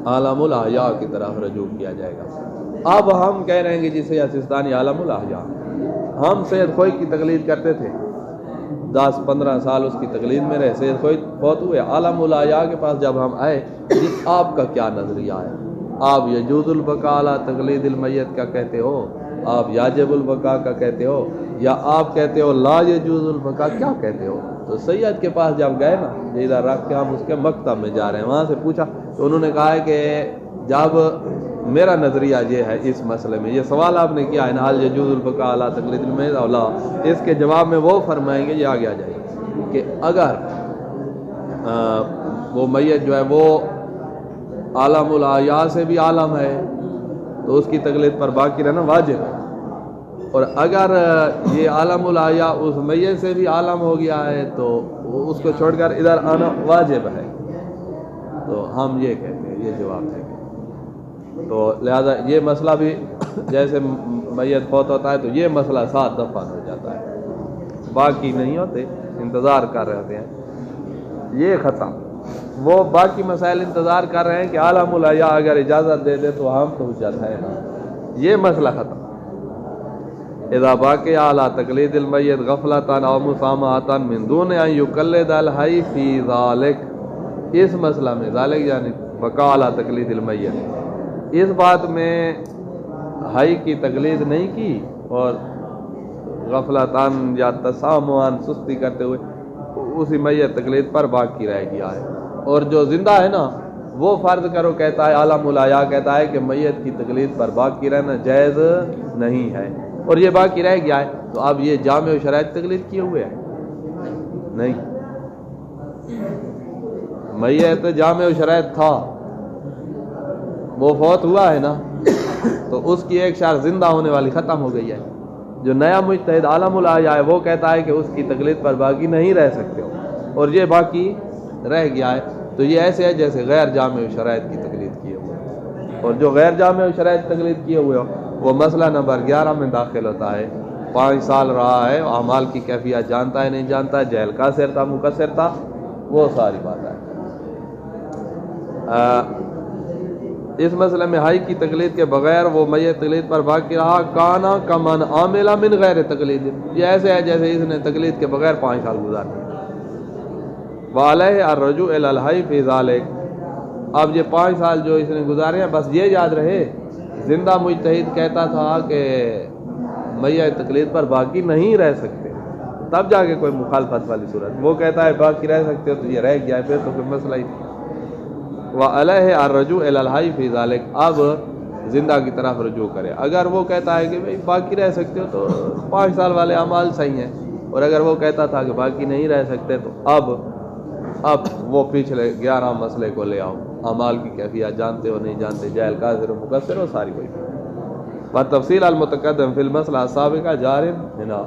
عالم الاحیاء کی طرف رجوع کیا جائے گا. اب ہم کہہ رہے ہیں کہ جسے سستانی عالم الاحیاء، ہم سید خوئی کی تقلید کرتے تھے، 10-15 سال اس کی تقلید میں رہے. سید خوئی فوت ہوئے، عالم الاحیاء کے پاس جب ہم آئے، جی آپ کا کیا نظریہ ہے، آپ یجوز البقاء علی تقلید المیت کا کہتے ہو آپ یاجب البقاء کا کہتے ہو یا آپ کہتے ہو لا یجوز البقاء، کیا کہتے ہو؟ تو سید کے پاس جب گئے نا، ادھر رکھ کے ہم اس کے مکتب میں جا رہے ہیں، وہاں سے پوچھا تو انہوں نے کہا ہے کہ جب میرا نظریہ یہ ہے اس مسئلے میں، یہ سوال آپ نے کیا ہے نا حل یجوز البقاء علی تقلید المیت او لا، اس کے جواب میں وہ فرمائیں گے، یہ آگے آ جائے گا کہ اگر وہ میت جو ہے وہ عالم الاحیاء سے بھی عالم ہے تو اس کی تقلید پر باقی رہنا واجب ہے، اور اگر یہ عالم الاحیاء اس میت سے بھی عالم ہو گیا ہے تو اس کو چھوڑ کر ادھر آنا واجب ہے، تو ہم یہ کہتے ہیں، یہ جواب ہے۔ تو لہذا یہ مسئلہ بھی جیسے میت فوت ہوتا ہے تو یہ مسئلہ ساتھ دفن ہو جاتا ہے، باقی نہیں ہوتے، انتظار کر رہے ہوتے ہیں، یہ ختم۔ وہ باقی مسائل انتظار کر رہے ہیں کہ عالم الاحیاء اگر اجازت دے دے تو ہم تو حجت ہے نا، یہ مسئلہ ختم۔ اذا باقی اعلی تقلید المیت غفلتاً او مسامحتاً من دون ان یقلد الحی فی ذالک، اس مسئلہ میں ذالک یعنی بقاء اعلی تقلید المیت، اس بات میں حی کی تقلید نہیں کی اور غفلتاً یا تسامحاً سستی کرتے ہوئے اسی میت تقلید پر باقی رہ گیا ہے، اور جو زندہ ہے نا وہ فرض کرو کہتا ہے عالم الاحیاء کہتا ہے کہ میت کی تقلید پر باقی رہنا جائز نہیں ہے اور یہ باقی رہ گیا ہے، تو اب یہ جامع و شرائط تقلید کیے ہوئے ہیں؟ نہیں، میت جامع و شرائط تھا، وہ فوت ہوا ہے نا، تو اس کی ایک شرط زندہ ہونے والی ختم ہو گئی ہے۔ جو نیا مجتہد عالم الاحیاء ہے وہ کہتا ہے کہ اس کی تقلید پر باقی نہیں رہ سکتے ہو، اور یہ باقی رہ گیا ہے، تو یہ ایسے ہے جیسے غیر جامع و شرائط کی تقلید کیے ہوئے، اور جو غیر جامع و شرائط تقلید کیے ہوئے ہو وہ مسئلہ نمبر 11 میں داخل ہوتا ہے۔ 5 سال رہا ہے، اعمال کی کیفیت جانتا ہے نہیں جانتا، جہل قاصر تھا مقصر تھا، وہ ساری بات ہے۔ اس مسئلے میں حی کی تقلید کے بغیر وہ میت تقلید پر باقی رہا، کانا کمن عامل من غیر تقلید، یہ ایسے ہے جیسے اس نے تقلید کے بغیر 5 سال گزار دیے۔ وعلیہ الرجوع الی الحی فی ذلک، اب یہ 5 سال جو اس نے گزارے ہیں بس یہ یاد رہے، زندہ مجتہد کہتا تھا کہ میت تقلید پر باقی نہیں رہ سکتے، تب جا کے کوئی مخالفت والی صورت، وہ کہتا ہے باقی رہ سکتے ہو تو یہ رہ گیا ہے، پھر تو کوئی مسئلہ ہی نہیں۔ وعلیہ الرجوع الی الحی فی ذلک، اب زندہ کی طرف رجوع کرے، اگر وہ کہتا ہے کہ بھئی باقی رہ سکتے ہو تو 5 سال والے اعمال صحیح ہیں، اور اگر وہ کہتا تھا کہ باقی نہیں رہ سکتے تو اب وہ پچھلے 11 مسئلے کو لے آؤ، اعمال کی کیفیت جانتے ہو نہیں جانتے، جاہل قاصر و مقصر ہو، ساری کوئی تفصیل المتقدم فی المسئلہ السابقہ جار ہنا،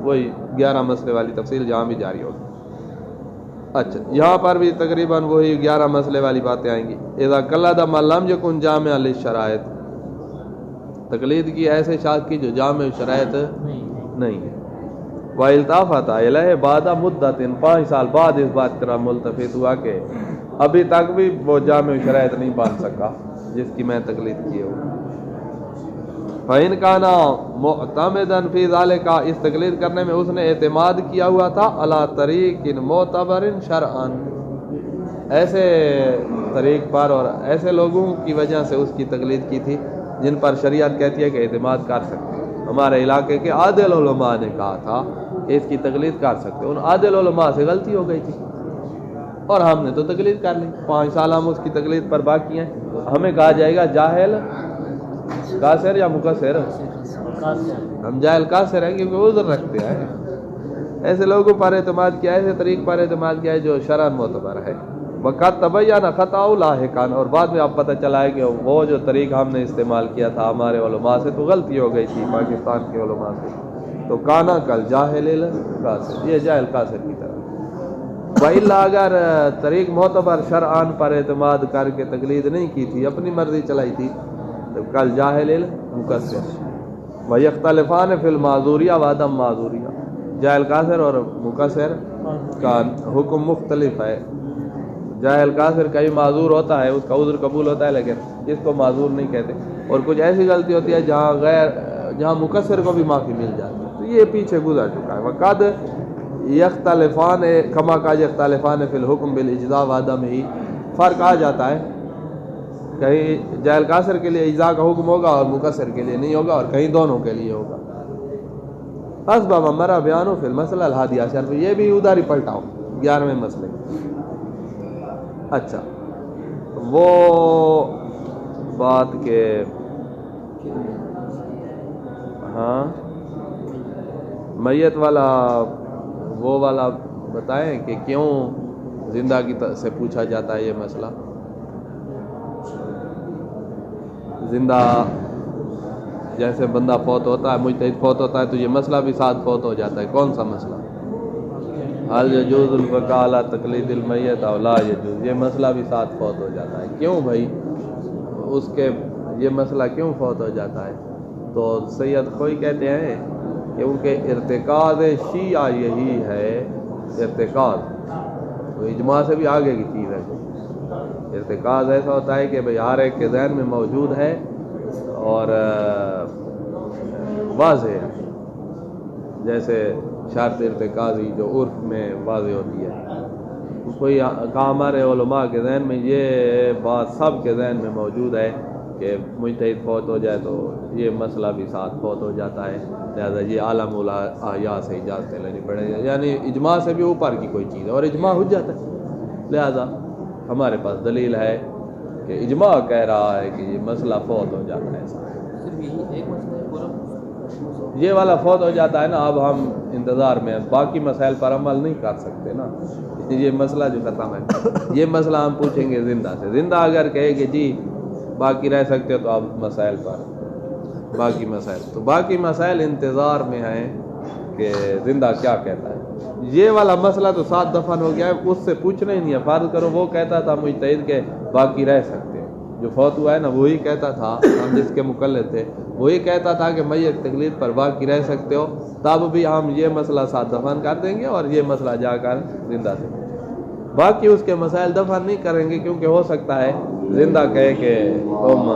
وہی 11 مسئلے والی تفصیل جہاں بھی جاری ہوگی۔ اچھا، یہاں پر بھی تقریباً وہی 11 مسئلے والی باتیں آئیں گی۔ اذا قلد من لم یکن جامع للشرائط، تقلید کی ایسے شخص کی جو جامع شرائط نہیں ہے، والتفت الیہ بعد مدت، 5 سال بعد اس بات طرح ملتفت ہوا کہ ابھی تک بھی وہ جامع شرائط نہیں بن سکا جس کی میں تقلید کی ہوں، فَإِنْ كَانَ مُعْتَمِدًا فِي ذَلِكَ، اس تقلید کرنے میں اس نے اعتماد کیا ہوا تھا عَلَى طَرِيقٍ مُعْتَبَرٍ شَرْعًا، ایسے طریق پر اور ایسے لوگوں کی وجہ سے اس کی تقلید کی تھی جن پر شریعت کہتی ہے کہ اعتماد کر سکتے ہیں۔ ہمارے علاقے کے عادل علماء نے کہا تھا کہ اس کی تقلید کر سکتے، ان عادل علماء سے غلطی ہو گئی تھی اور ہم نے تو تقلید کر لی، 5 سال ہم اس کی تقلید پر باقی ہیں، ہمیں کہا جائے گا جاہل قاصر یا مقصر؟ ہم جاہل قاصر ہیں کیونکہ عذر رکھتے ہیں، ایسے لوگوں پر اعتماد کیا، ایسے طریق پر اعتماد کیا ہے جو شرعاً معتبر ہے۔ وقت تبین خطأ لاحقاً، اور بعد میں اب پتہ چلا ہے کہ وہ جو طریق ہم نے استعمال کیا تھا ہمارے علماء سے تو غلطی ہو گئی تھی پاکستان کے علماء سے، تو کانا کل جاہل القاصر، یہ جاہل قاصر کی طرح۔ وإلا اگر طریق معتبر شرعاً پر اعتماد کر کے تقلید نہیں کی تھی، اپنی مرضی چلائی تھی، تو کل جاہل المقصر۔ ویختلفان فی المعذوریہ وعدم معذوریہ، جاہل قاصر اور مقصر کا حکم مختلف ہے، جاہل قاصر کئی معذور ہوتا ہے، اس کا عذر قبول ہوتا ہے لیکن اس کو معذور نہیں کہتے، اور کچھ ایسی غلطی ہوتی ہے جہاں مقصر کو بھی معافی مل جاتی ہے، تو یہ پیچھے گزر چکا ہے۔ وقد یختلفان کما کا یختلفان فی الحکم بالاجزاء وعدم ہی، فرق آ جاتا ہے کہیں جعل قاصر کے لیے اجزاء کا حکم ہوگا اور مقصر کے لیے نہیں ہوگا، اور کہیں دونوں کے لیے ہوگا. حسب ما مرا بیانو فی المسئلہ الحادی عشر، یہ بھی ادھر ہی پلٹاؤ 11ویں مسئلے. اچھا وہ بات کہ ہاں میت والا وہ والا بتائیں کہ کیوں زندہ کی سے پوچھا جاتا ہے یہ مسئلہ. زندہ جیسے بندہ فوت ہوتا ہے، مجتہد فوت ہوتا ہے تو یہ مسئلہ بھی ساتھ فوت ہو جاتا ہے. کون سا مسئلہ؟ حل یجوز البقاء علی تقلید المیت او لا یجوز، یہ مسئلہ بھی ساتھ فوت ہو جاتا ہے. کیوں بھائی اس کے یہ مسئلہ کیوں فوت ہو جاتا ہے؟ تو سید خوئی کہتے ہیں کہ ان کے ارتکاز شیعہ یہی ہے. ارتکاز تو اجماع سے بھی آگے کی چیز ہے. ارتکاز ایسا ہوتا ہے کہ بھئی ہر ایک کے ذہن میں موجود ہے اور واضح ہے، جیسے شرط ارتکازی جو عرف میں واضح ہوتی ہے. کوئی کہا ہمارے علماء کے ذہن میں یہ بات سب کے ذہن میں موجود ہے کہ مجتہد فوت ہو جائے تو یہ مسئلہ بھی ساتھ فوت ہو جاتا ہے، لہذا یہ عالم الاحیاء سے اجازت لینی پڑے گی. یعنی اجماع سے بھی اوپر کی کوئی چیز ہے اور اجماع ہو جاتا ہے. لہذا ہمارے پاس دلیل ہے کہ اجماع کہہ رہا ہے کہ یہ مسئلہ فوت ہو جاتا ہے. صرف یہی ایک مسئلہ ہے پورا یہ والا فوت ہو جاتا ہے نا. اب ہم انتظار میں باقی مسائل پر عمل نہیں کر سکتے نا، یہ مسئلہ جو ختم ہے. یہ مسئلہ ہم پوچھیں گے زندہ سے. زندہ اگر کہے کہ جی باقی رہ سکتے ہو تو آپ مسائل پر باقی مسائل، تو باقی مسائل انتظار میں ہیں کہ زندہ کیا کہتا ہے. یہ والا مسئلہ تو 7 دفن ہو گیا ہے، اس سے پوچھنا ہی نہیں ہے. فرض کرو وہ کہتا تھا مجتہد کے باقی رہ سکتے ہو، جو فوت ہوا ہے نا وہی کہتا تھا، ہم جس کے مقلد تھے وہی کہتا تھا کہ میت تقلید پر باقی رہ سکتے ہو، تب بھی ہم یہ مسئلہ 7 دفن کر دیں گے اور یہ مسئلہ جا کر زندہ سے. باقی اس کے مسائل دفن نہیں کریں گے کیونکہ ہو سکتا ہے زندہ کہے کہ تم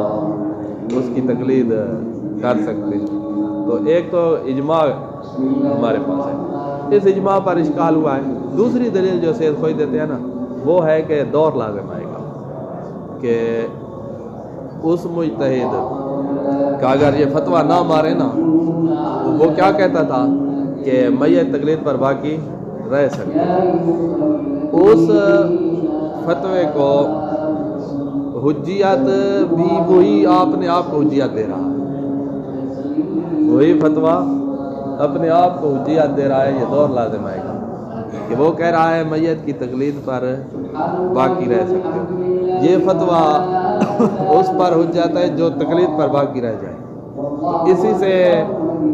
اس کی تقلید کر سکتے. تو ایک تو اجماع ہمارے پاس ہے، اس اجماع پر اشکال ہوا ہے. دوسری دلیل جو سید خوئی دیتے ہیں نا وہ ہے کہ دور لازم آئے گا، کہ اس مجتہد کا اگر یہ فتویٰ نہ مارے نا تو وہ کیا کہتا تھا کہ میت تقلید پر باقی رہ سکتے، اس فتوے کو حجیت بھی وہی اپنے آپ کو حجیت دے رہا ہے، وہی فتویٰ اپنے آپ کو حجیت دے رہا ہے. یہ دور لازم آئے گا کہ وہ کہہ رہا ہے میت کی تقلید پر باقی رہ سکتے ہو. یہ فتویٰ اس پر حجت ہے جو تقلید پر باقی رہ جائے، اسی سے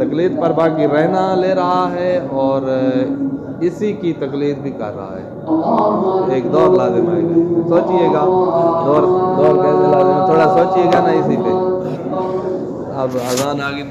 تقلید پر باقی رہنا لے رہا ہے اور اسی کی تقلید بھی کر رہا ہے. ایک دور لازم آئے گا. سوچئے گا دور کیسے لازم ہے، تھوڑا سوچئے گا نا اسی پہ. اب اذان آگے